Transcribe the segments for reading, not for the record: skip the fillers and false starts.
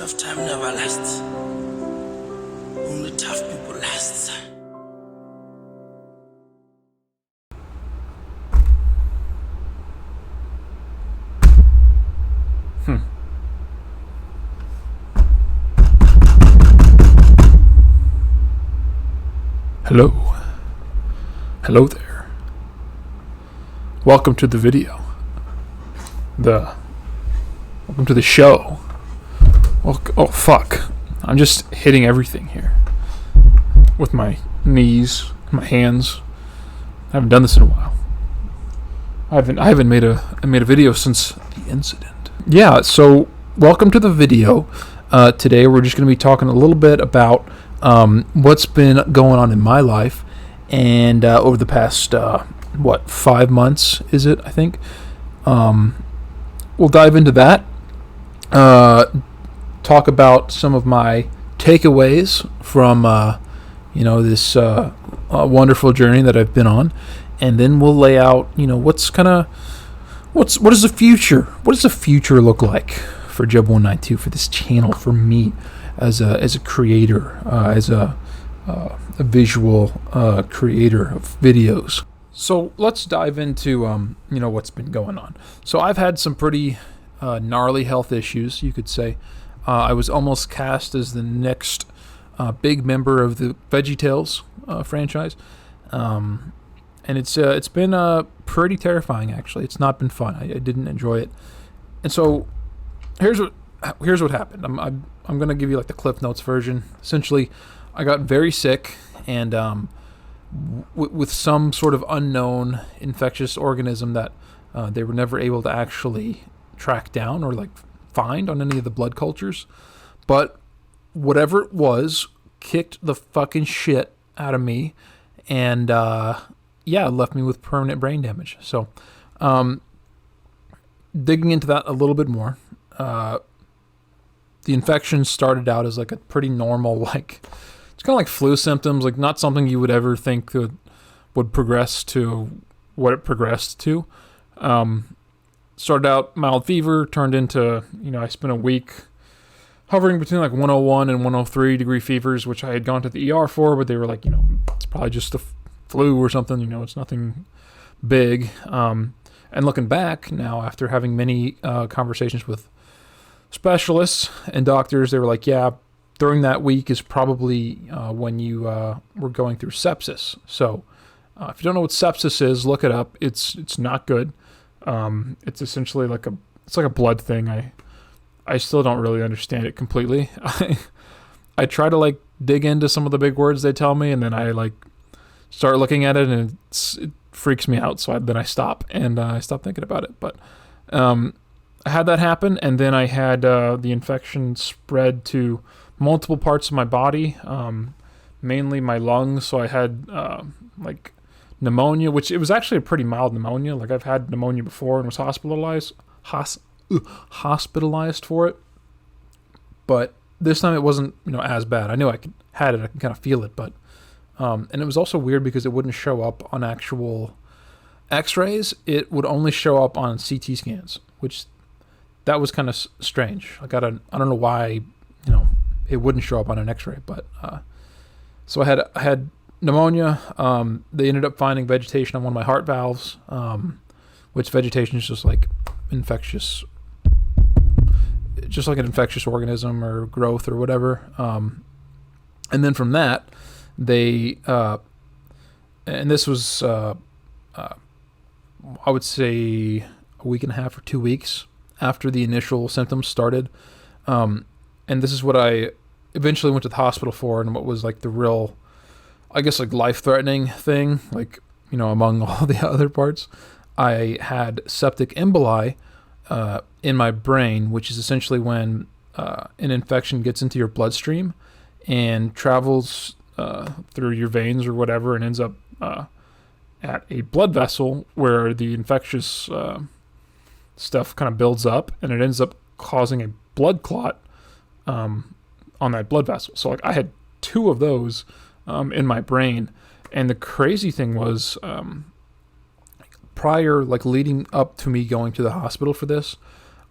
Tough time never lasts. Only tough people last. Hello. Hello there. Welcome to the video. Welcome to the show. Oh fuck. I'm just hitting everything here. With my knees, my hands. I haven't done this in a while. I haven't made a video since the incident. Yeah, so welcome to the video. Today we're just gonna be talking a little bit about what's been going on in my life, and over the past 5 months is it? I think we'll dive into that. Talk about some of my takeaways from this wonderful journey that I've been on, and then we'll lay out what is the future? What does the future look like for Jeb192, for this channel, for me as a creator, as a visual creator of videos. So let's dive into what's been going on. So I've had some pretty gnarly health issues, you could say. I was almost cast as the next big member of the VeggieTales franchise, and it's been pretty terrifying, actually. It's not been fun. I didn't enjoy it, and so here's what happened. I'm gonna give you like the Cliff Notes version. Essentially, I got very sick, and with some sort of unknown infectious organism that they were never able to actually track down or like find on any of the blood cultures. But whatever it was kicked the fucking shit out of me, and left me with permanent brain damage. So digging into that a little bit more, the infection started out as like a pretty normal, like, it's kind of like flu symptoms, like not something you would ever think would progress to what it progressed to. Started out mild fever, turned into, I spent a week hovering between like 101 and 103 degree fevers, which I had gone to the ER for, but they were like, it's probably just the flu or something, it's nothing big. And looking back now, after having many conversations with specialists and doctors, they were like, yeah, during that week is probably when you were going through sepsis. So if you don't know what sepsis is, look it up. It's not good. It's essentially like a blood thing. I still don't really understand it completely. I try to like dig into some of the big words they tell me, and then I like start looking at it, and it freaks me out. So then I stop, and I stop thinking about it. But I had that happen, and then I had the infection spread to multiple parts of my body, mainly my lungs. So I had like pneumonia, which it was actually a pretty mild pneumonia. Like, I've had pneumonia before and was hospitalized for it, but this time it wasn't as bad. I knew I had it. I could kind of feel it, but and it was also weird because it wouldn't show up on actual X-rays. It would only show up on CT scans, which that was kind of strange. I don't know why it wouldn't show up on an X-ray, but so I had pneumonia. They ended up finding vegetation on one of my heart valves, which vegetation is just like infectious, just like an infectious organism or growth or whatever. And then from that, they and this was I would say a week and a half or 2 weeks after the initial symptoms started. And this is what I eventually went to the hospital for, and what was like the real, I guess, like life-threatening thing, like, among all the other parts. I had septic emboli in my brain, which is essentially when an infection gets into your bloodstream and travels through your veins or whatever, and ends up at a blood vessel where the infectious stuff kind of builds up, and it ends up causing a blood clot on that blood vessel. So like I had 2 of those in my brain, and the crazy thing was prior, like leading up to me going to the hospital for this,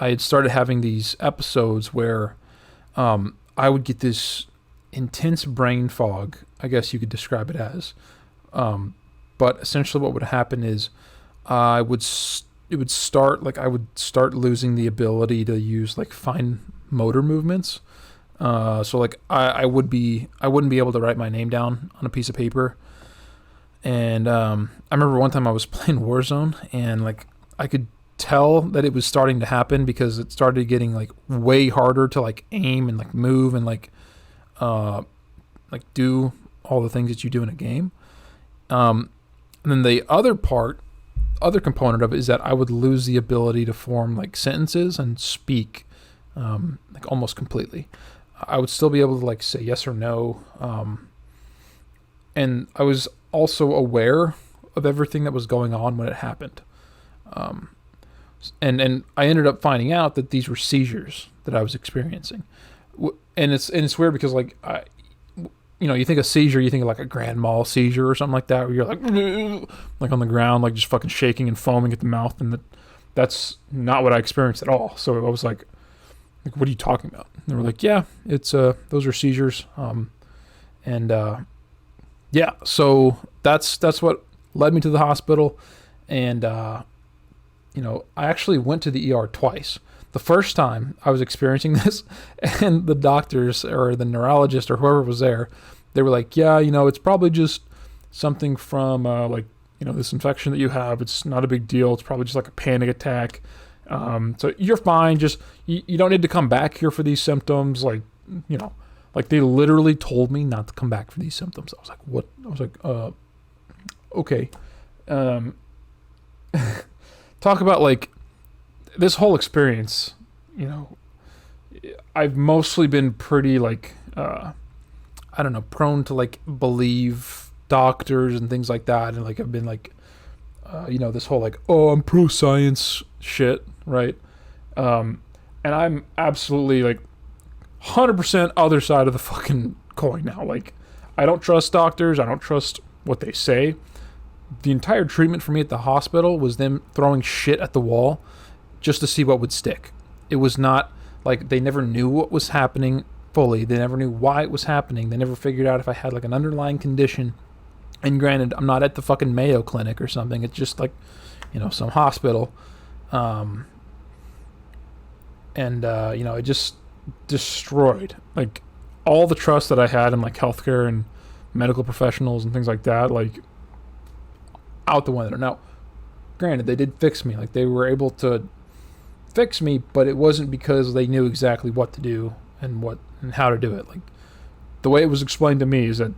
I had started having these episodes where I would get this intense brain fog, I guess you could describe it as. But essentially what would happen is it would start, like I would start losing the ability to use like fine motor movements. So like I wouldn't be able to write my name down on a piece of paper. And I remember one time I was playing Warzone, and like I could tell that it was starting to happen because it started getting like way harder to like aim and like move and like do all the things that you do in a game. And then the other component of it is that I would lose the ability to form like sentences and speak like almost completely. I would still be able to like say yes or no. And I was also aware of everything that was going on when it happened. And I ended up finding out that these were seizures that I was experiencing. And it's weird because like you think of seizure, you think of like a grand mal seizure or something like that, where you're like on the ground, like just fucking shaking and foaming at the mouth, and that's not what I experienced at all. So I was like, what are you talking about? And they were like, yeah, it's those are seizures. Yeah, so that's what led me to the hospital, and I actually went to the ER twice. The first time I was experiencing this, and the doctors or the neurologist or whoever was there, they were like, yeah, it's probably just something from this infection that you have. It's not a big deal. It's probably just like a panic attack. So you're fine. Just you don't need to come back here for these symptoms. Like they literally told me not to come back for these symptoms. I was like, what? I was like, okay. Talk about like this whole experience, I've mostly been pretty like, prone to like believe doctors and things like that. And like, I've been like, this whole like, oh, I'm pro science shit. Right. And I'm absolutely like 100% other side of the fucking coin now. Like, I don't trust doctors. I don't trust what they say. The entire treatment for me at the hospital was them throwing shit at the wall just to see what would stick. It was not like they never knew what was happening fully. They never knew why it was happening. They never figured out if I had like an underlying condition. And granted, I'm not at the fucking Mayo Clinic or something. It's just like, some hospital. It just destroyed like all the trust that I had in like healthcare and medical professionals and things like that, like out the window. Now, granted, they did fix me. Like they were able to fix me, but it wasn't because they knew exactly what to do and how to do it. Like the way it was explained to me is that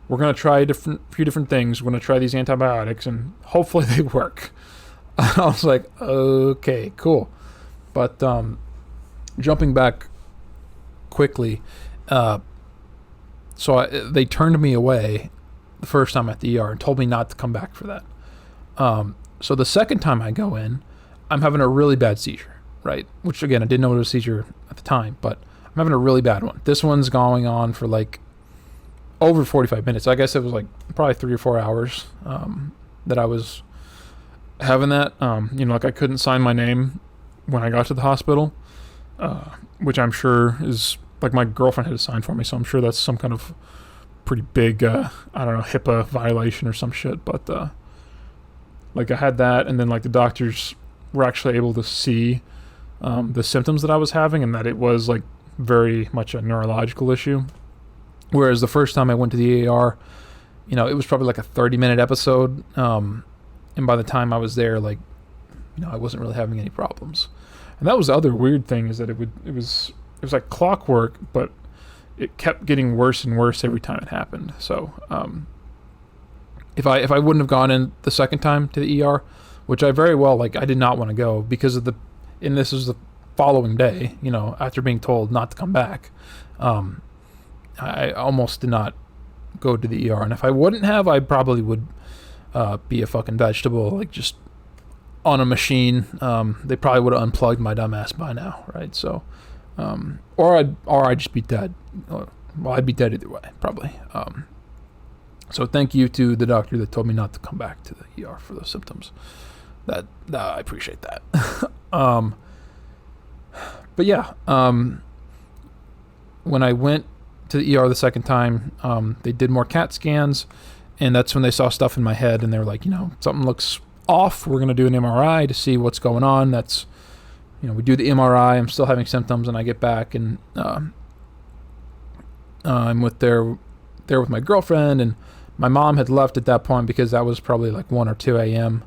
we're going to try a few different things. We're going to try these antibiotics and hopefully they work. I was like, okay, cool. But jumping back quickly, they turned me away the first time at the ER and told me not to come back for that. So the second time I go in, I'm having a really bad seizure, right? Which again, I didn't know it was a seizure at the time, but I'm having a really bad one. This one's going on for like over 45 minutes. I guess it was like probably 3 or 4 hours that I was having that. Like I couldn't sign my name when I got to the hospital, which I'm sure is like my girlfriend had to sign for me, so I'm sure that's some kind of pretty big, HIPAA violation or some shit. But like I had that, and then like the doctors were actually able to see the symptoms that I was having, and that it was like very much a neurological issue. Whereas the first time I went to the ER, it was probably like a 30-minute episode, and by the time I was there, like, I wasn't really having any problems. And that was the other weird thing, is that it was like clockwork, but it kept getting worse and worse every time it happened. So if I wouldn't have gone in the second time to the ER, which I very well, like, I did not want to go because of and this was the following day, after being told not to come back, I almost did not go to the ER. And if I wouldn't have, I probably would be a fucking vegetable, like just on a machine. They probably would have unplugged my dumb ass by now, right? So, or I'd just be dead. Well, I'd be dead either way, probably. So thank you to the doctor that told me not to come back to the ER for those symptoms. That I appreciate that. But yeah, when I went to the ER the second time, they did more CAT scans, and that's when they saw stuff in my head, and they were like, something looks off. We're going to do an MRI to see what's going on. That's, we do the MRI. I'm still having symptoms, and I get back, and I'm there with my girlfriend, and my mom had left at that point because that was probably like 1 or 2 a.m.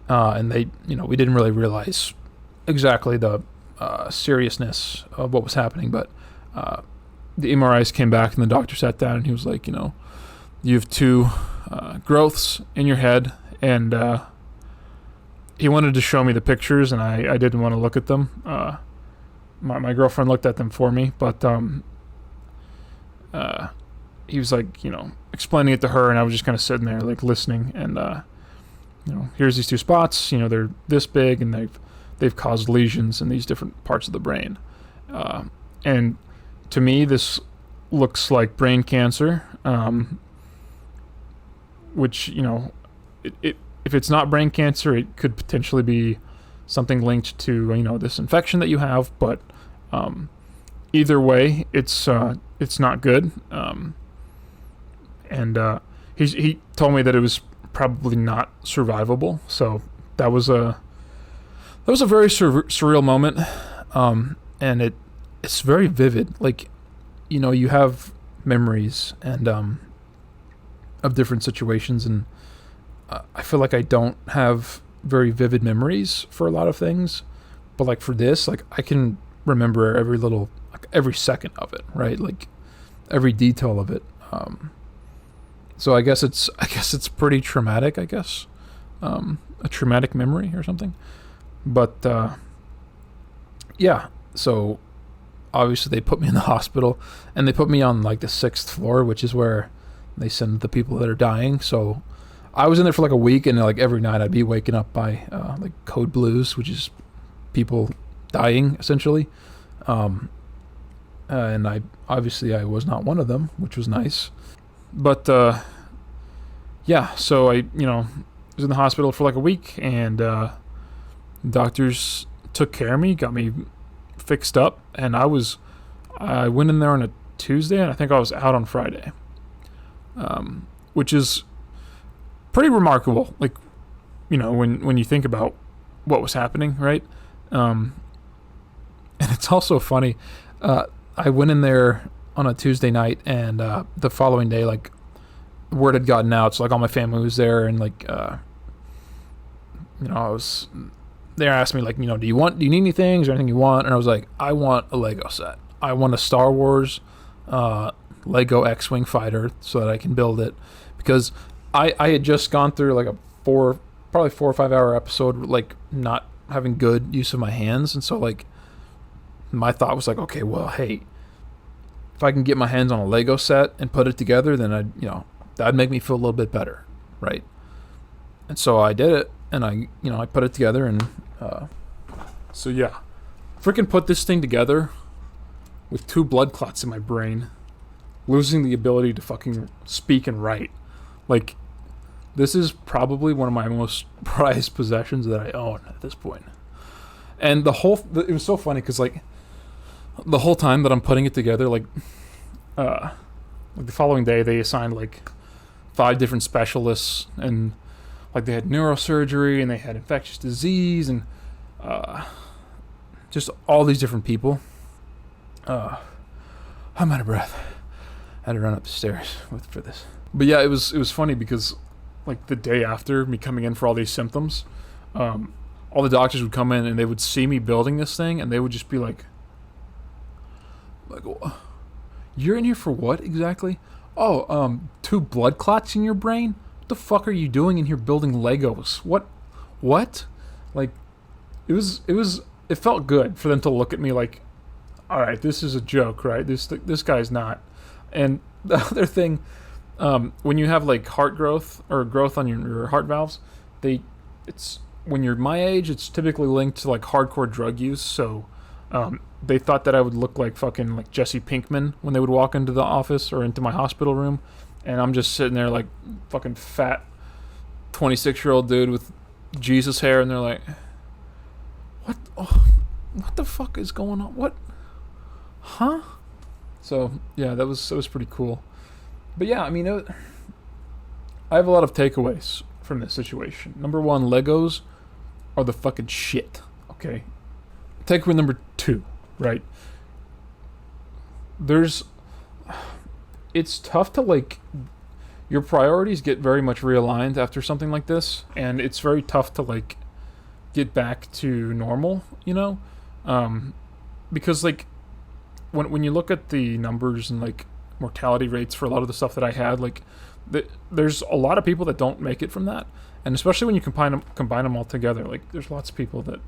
And they, we didn't really realize exactly the seriousness of what was happening, but the MRIs came back, and the doctor sat down, and he was like, you have 2 growths in your head, and he wanted to show me the pictures, and I didn't want to look at them. My girlfriend looked at them for me, but he was like, explaining it to her, and I was just kind of sitting there like listening, and here's these 2 spots, they're this big, and they've caused lesions in these different parts of the brain, and to me this looks like brain cancer, which if it's not brain cancer, it could potentially be something linked to this infection that you have, but either way, it's not good. And he told me that it was probably not survivable. So that was a very surreal moment, and it's very vivid. Like, you have memories and of different situations, and I feel like I don't have very vivid memories for a lot of things, but like for this, like I can remember every second of it, right? Like every detail of it. So I guess it's pretty traumatic, I guess. A traumatic memory or something. But yeah, so obviously they put me in the hospital, and they put me on like the 6th floor, which is where they send the people that are dying. So I was in there for like a week, and like every night I'd be waking up by like code blues, which is people dying essentially. And I was not one of them, which was nice. But yeah, so I was in the hospital for like a week, and doctors took care of me, got me fixed up, and I went in there on a Tuesday, and I think I was out on Friday, which is pretty remarkable. Like, when you think about what was happening, right? And it's also funny. I went in there on a Tuesday night, and the following day, like, word had gotten out, so like all my family was there, and like they asked me like, do you need anything? Is there anything you want? And I was like, I want a Lego set. I want a Star Wars Lego X-Wing fighter so that I can build it, because I had just gone through like probably 4 or 5 hour episode, like not having good use of my hands, and so like my thought was like, okay, well, hey, if I can get my hands on a Lego set and put it together, then that'd make me feel a little bit better, right? And so I did it, and I put it together, and so yeah, freaking put this thing together with 2 blood clots in my brain, losing the ability to fucking speak and write. Like, this is probably one of my most prized possessions that I own at this point. And it was so funny because like the whole time that I'm putting it together, like the following day they assigned like 5 different specialists, and like they had neurosurgery, and they had infectious disease, and just all these different people. I'm out of breath. I had to run up the stairs for this. But yeah, it was funny because like the day after me coming in for all these symptoms, all the doctors would come in, and they would see me building this thing, and they would just be like, you're in here for what exactly? Oh, 2 blood clots in your brain? What the fuck are you doing in here building Legos? What? Like, it felt good for them to look at me like, all right, this is a joke, right? This guy's not. And the other thing, when you have like heart growth or growth on your heart valves, when you're my age, it's typically linked to like hardcore drug use. So they thought that I would look like fucking like Jesse Pinkman when they would walk into the office or into my hospital room, and I'm just sitting there like fucking fat 26-year-old dude with Jesus hair, and they're like, what the fuck is going on? What? Huh? So yeah, that was pretty cool. But yeah, I mean, I have a lot of takeaways from this situation. Number one, Legos are the fucking shit. Okay. Takeaway number two, right? There's, it's tough to like, your priorities get very much realigned after something like this, and it's very tough to like get back to normal, because like when you look at the numbers and like mortality rates for a lot of the stuff that I had, like there's a lot of people that don't make it from that, and especially when you combine them all together, like there's lots of people that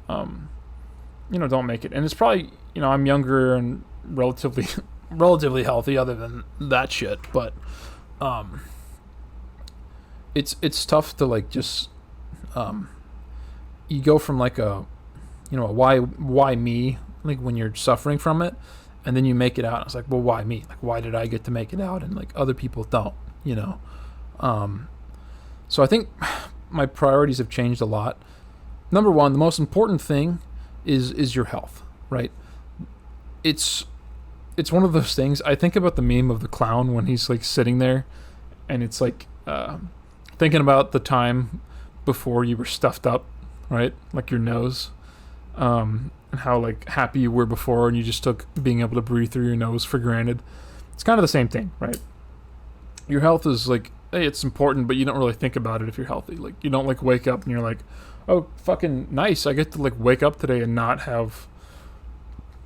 don't make it, and it's probably I'm younger and relatively relatively healthy other than that shit, but it's tough to like just you go from like a a why me, like when you're suffering from it, and then you make it out and it's like, well, why me, like why did I get to make it out and like other people don't, so I think my priorities have changed a lot. Number one, the most important thing is your health, right? It's one of those things. I think about the meme of the clown when he's like sitting there and it's like thinking about the time before you were stuffed up, right? Like your nose, and how like happy you were before and you just took being able to breathe through your nose for granted. It's kind of the same thing, right? Your health is like, hey, it's important, but you don't really think about it if you're healthy. Like you don't like wake up and you're like, oh, fucking nice, I get to like wake up today and not have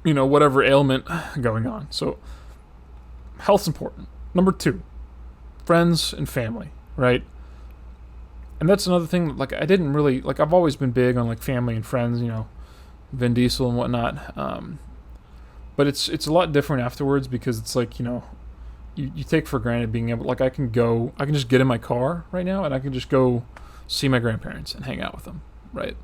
whatever ailment going on. So health's important. Number two, friends and family, right? And that's another thing that, like, I didn't really like. I've always been big on like family and friends, Vin Diesel and whatnot. But it's a lot different afterwards because it's like you take for granted being able, like I can just get in my car right now and I can just go see my grandparents and hang out with them, right?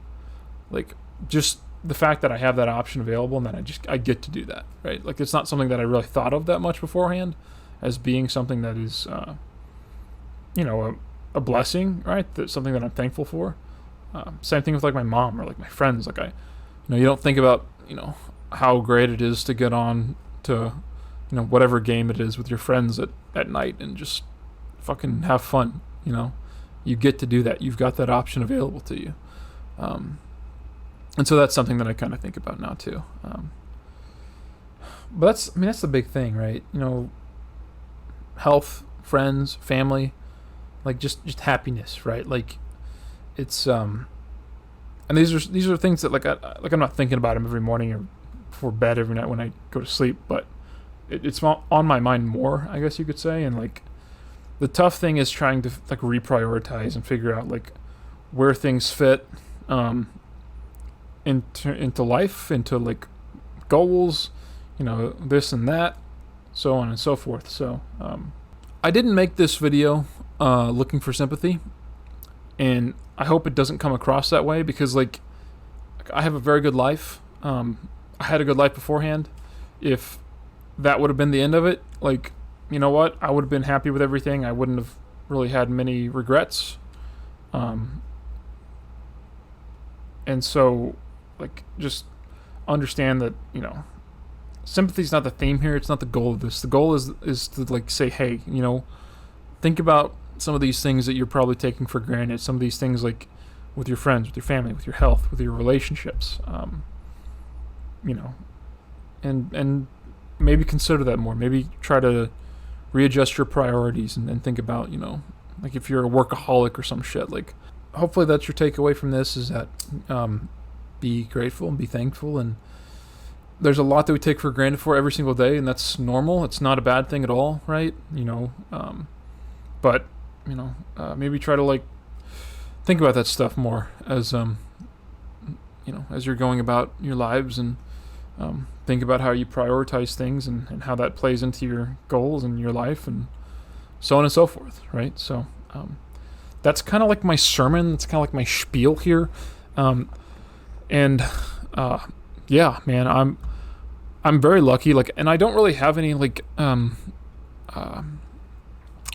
Like just the fact that I have that option available and that I get to do that, right? Like it's not something that I really thought of that much beforehand as being something that is a blessing, right? That's something that I'm thankful for. Same thing with like my mom or like my friends. Like you don't think about how great it is to get on to whatever game it is with your friends at night and just fucking have fun. You get to do that. You've got that option available to you. And so that's something that I kind of think about now too. But that's the big thing, right? Health, friends, family, like just happiness, right? Like it's and these are things that like I'm not thinking about them every morning or before bed every night when I go to sleep, but it's on my mind more, I guess you could say. And like the tough thing is trying to like reprioritize and figure out like where things fit into life, into like goals, this and that, so on and so forth. So I didn't make this video looking for sympathy, and I hope it doesn't come across that way because like I have a very good life. I had a good life beforehand. If that would have been the end of it, like, you know what, I would have been happy with everything. I wouldn't have really had many regrets. And so like just understand that sympathy's not the theme here. It's not the goal of this. The goal is to like say, hey, think about some of these things that you're probably taking for granted. Some of these things like with your friends, with your family, with your health, with your relationships. And maybe consider that more. Maybe try to readjust your priorities and think about like if you're a workaholic or some shit. Like hopefully that's your takeaway from this, is that be grateful and be thankful. And there's a lot that we take for granted for every single day, and that's normal. It's not a bad thing at all, right? But maybe try to like think about that stuff more as as you're going about your lives, and think about how you prioritize things and how that plays into your goals and your life and so on and so forth, right? So that's kind of like my sermon. That's kind of like my spiel here. Yeah, man, I'm very lucky. Like, and I don't really have any like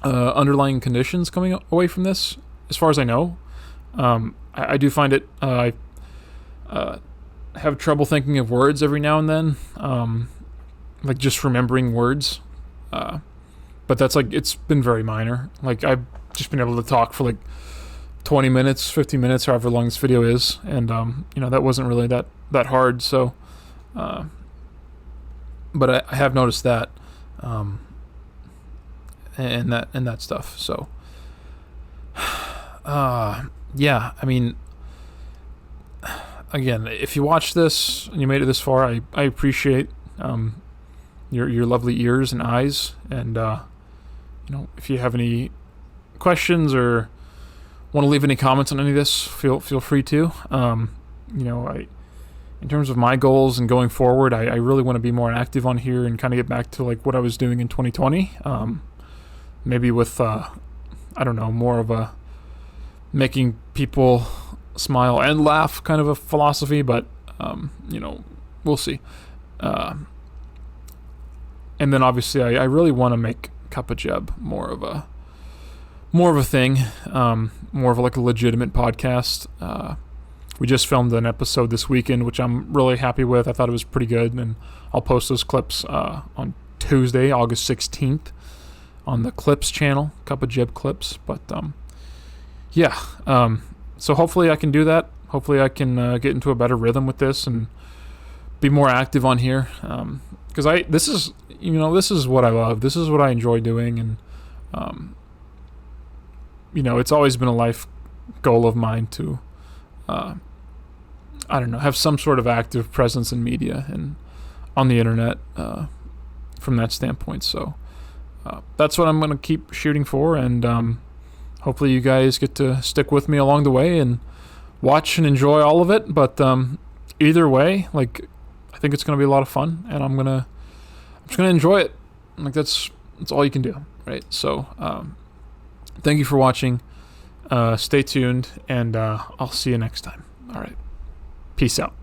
underlying conditions coming away from this, as far as I know. I do find it. I have trouble thinking of words every now and then. like just remembering words. But that's like, it's been very minor. Like I've just been able to talk for like 20 minutes, 50 minutes, however long this video is. And, that wasn't really that hard. So, but I have noticed that, and that stuff. So, yeah, I mean, again, if you watch this and you made it this far, I appreciate, your lovely ears and eyes. And, if you have any questions or want to leave any comments on any of this, feel free to. In terms of my goals and going forward, I really want to be more active on here and kind of get back to like what I was doing in 2020. Maybe with, more of a making people smile and laugh kind of a philosophy, but, we'll see. And then obviously I really want to make Cup of Jeb more of a thing, more of like a legitimate podcast. We just filmed an episode this weekend, which I'm really happy with. I thought it was pretty good, and I'll post those clips on Tuesday, August 16th, on the Clips channel, Cup of Jeb Clips. But so hopefully I can do that. Hopefully I can get into a better rhythm with this and be more active on here, because this is what I love. This is what I enjoy doing, and it's always been a life goal of mine to have some sort of active presence in media and on the internet, from that standpoint. So that's what I'm going to keep shooting for, and hopefully you guys get to stick with me along the way and watch and enjoy all of it. But either way, like, I think it's going to be a lot of fun, and I'm just going to enjoy it. Like, that's all you can do, right? So thank you for watching. Stay tuned, and I'll see you next time. All right. Peace out.